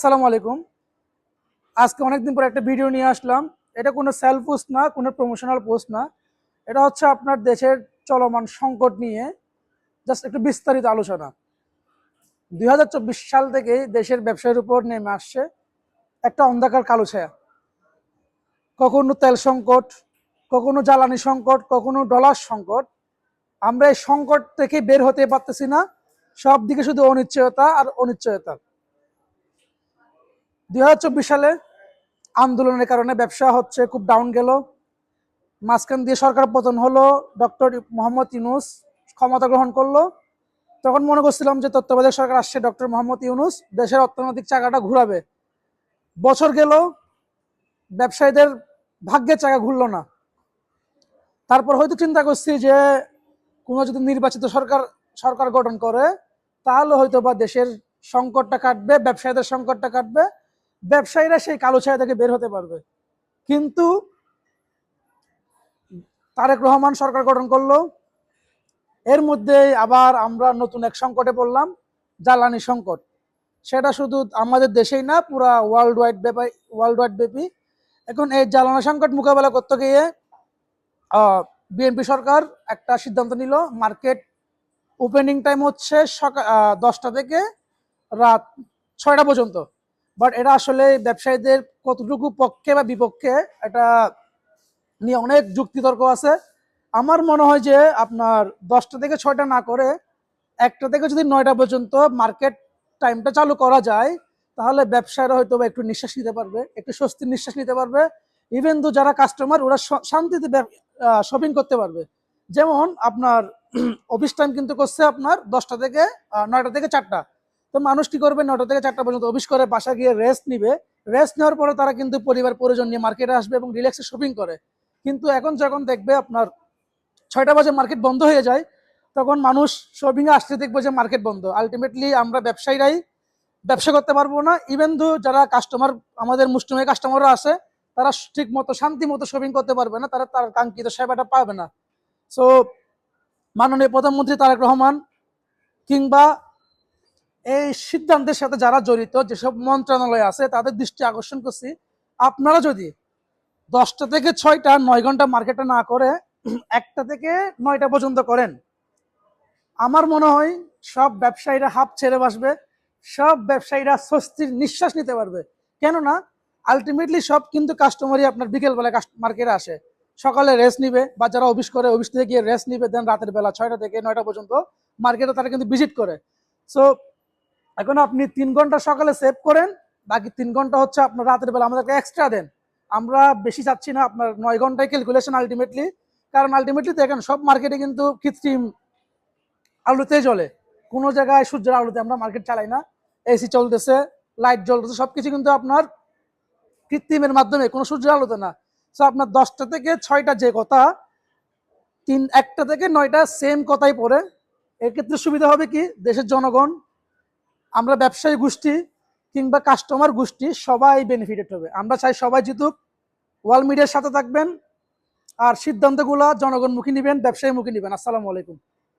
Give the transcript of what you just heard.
আসসালামু আলাইকুম। আজকে অনেকদিন পর একটা ভিডিও নিয়ে আসলাম। এটা কোনো সেল পোস্ট না, কোনো প্রমোশনাল পোস্ট না। এটা হচ্ছে আপনার দেশের চলমান সংকট নিয়ে জাস্ট একটু বিস্তারিত আলোচনা। 2024 সাল থেকে দেশের ব্যবসায়ের উপর নেমে আসছে একটা অন্ধকার কালো ছায়া। কখনো তেল সংকট, কখনো জ্বালানি সংকট, কখনো ডলার সংকট। আমরা এই সংকট থেকে বের হতে পারতেছি না। সব দিকে শুধু অনিশ্চয়তা আর অনিশ্চয়তা। 2024 সালে আন্দোলনের কারণে ব্যবসা হচ্ছে খুব ডাউন গেল। মাঝখান দিয়ে সরকার পতন হলো, ডক্টর মোহাম্মদ ইউনূস ক্ষমতা গ্রহণ করলো। তখন মনে করছিলাম যে তত্ত্বাবধায়ক সরকার আসছে, ডক্টর মোহাম্মদ ইউনূস দেশের অর্থনৈতিক চাকাটা ঘুরাবে। বছর গেল, ব্যবসায়ীদের ভাগ্যের চাকা ঘুরলো না। তারপর হয়তো চিন্তা করছি যে কোনো যদি নির্বাচিত সরকার সরকার গঠন করে তাহলে হয়তো বা দেশের সংকটটা কাটবে, ব্যবসায়ীদের সংকটটা কাটবে, ব্যবসায়ীরা সেই কালো ছায়া থেকে বের হতে পারবে। কিন্তু তারেক রহমান সরকার গঠন করলো, এর মধ্যে আবার আমরা নতুন এক সংকটে পড়লাম, জ্বালানি সংকট। সেটা শুধু আমাদের দেশেই না, পুরা ওয়ার্ল্ড ওয়াইড ব্যাপী। এখন এই জ্বালানি সংকট মোকাবেলা করতে গিয়ে বিএনপি সরকার একটা সিদ্ধান্ত নিল, মার্কেট ওপেনিং টাইম হচ্ছে সকাল 10টা থেকে রাত 6টা পর্যন্ত। বাট এটা আসলে ব্যবসায়ীদের কতটুকু পক্ষে বা বিপক্ষে এটা নিয়ে অনেক যুক্তিতর্ক আছে। আমার মনে হয় যে আপনার 10টা থেকে 6টা না করে 1টা থেকে যদি 9টা পর্যন্ত মার্কেট টাইমটা চালু করা যায় তাহলে ব্যবসায়ীরা হয়তো একটু নিঃশ্বাস নিতে পারবে, একটু স্বস্তির নিঃশ্বাস নিতে পারবে। ইভেন তো যারা কাস্টমার ওরা শান্তিতে শপিং করতে পারবে। যেমন আপনার অফিস টাইম কিন্তু করছে আপনার 10টা থেকে 9টা থেকে 4টা। তো মানুষ কি করবে, 9টা থেকে 4টা পর্যন্ত অফিস করে বাসা গিয়ে রেস্ট নিবে। রেস্ট নেওয়ার পরে তারা কিন্তু পরিবার পরিজন নিয়ে মার্কেটে আসবে এবং রিল্যাক্সে শপিং করে। কিন্তু এখন যখন দেখবে আপনার 6টা বাজে মার্কেট বন্ধ হয়ে যায়, তখন মানুষ শপিং এ আসতে দেখবো যে মার্কেট বন্ধ। আলটিমেটলি আমরা ব্যবসায়ীরাই ব্যবসা করতে পারবো না। ইভেন দো যারা কাস্টমার, আমাদের মুসলিমের কাস্টমাররা আছে, তারা ঠিক মতো শান্তি মতো শপিং করতে পারবে না, তারা তার কাঙ্ক্ষিত সেবাটা পাবে না। সো মাননীয় প্রধানমন্ত্রী তারেক রহমান কিংবা এই সিদ্ধান্তের সাথে যারা জড়িত, যেসব মন্ত্রণালয় আছে, তাদের দৃষ্টি আকর্ষণ করছি, আপনারা যদি 10টা থেকে 6টা 9 ঘন্টা মার্কেটে না করে 1টা থেকে 9টা পর্যন্ত করেন, আমার মনে হয় সব ব্যবসায়ীরা হাঁপ ছেড়ে বসবে, সব ব্যবসায়ীরা স্বস্তির নিঃশ্বাস নিতে পারবে। কেননা আলটিমেটলি সব কিন্তু কাস্টমারই আপনার বিকেলবেলায় মার্কেটে আসে, সকালে রেস্ট নিবে, বা যারা অফিস করে অফিস থেকে গিয়ে রেস্ট নিবে, দেন রাতের বেলা 6টা থেকে 9টা পর্যন্ত মার্কেটে তারা কিন্তু ভিজিট করে। সো এখন আপনি 3 ঘন্টা সকালে সেভ করেন, বাকি 3 ঘন্টা হচ্ছে আপনার রাতের বেলা আমাদেরকে এক্সট্রা দেন। আমরা বেশি চাচ্ছি না, আপনার 9 ঘন্টায় ক্যালকুলেশন আলটিমেটলি। কারণ আলটিমেটলি দেখেন সব মার্কেটে কিন্তু কৃত্রিম আলোতে জ্বলে, কোনো জায়গায় সূর্যের আলোতে আমরা মার্কেট চালাই না। এসি চলতেছে, লাইট জ্বলতেছে, সবকিছু কিন্তু আপনার কৃত্রিমের মাধ্যমে, কোনো সূর্যের আলোতে না। সো আপনার 10টা থেকে 6টা যে কথা, 1টা থেকে 9টা সেম কথাই পড়ে। এক্ষেত্রে সুবিধা হবে কি, দেশের জনগণ, আমরা ব্যবসায়ী গোষ্ঠী কিংবা কাস্টমার গোষ্ঠী সবাই বেনিফিটেড হবে। আমরা চাই সবাই জিতুক। ওয়াল মিডিয়ার সাথে থাকবেন আর সিদ্ধান্তগুলো জনগণমুখী নেবেন, ব্যবসায়ী মুখী নেবেন। আসসালামু আলাইকুম।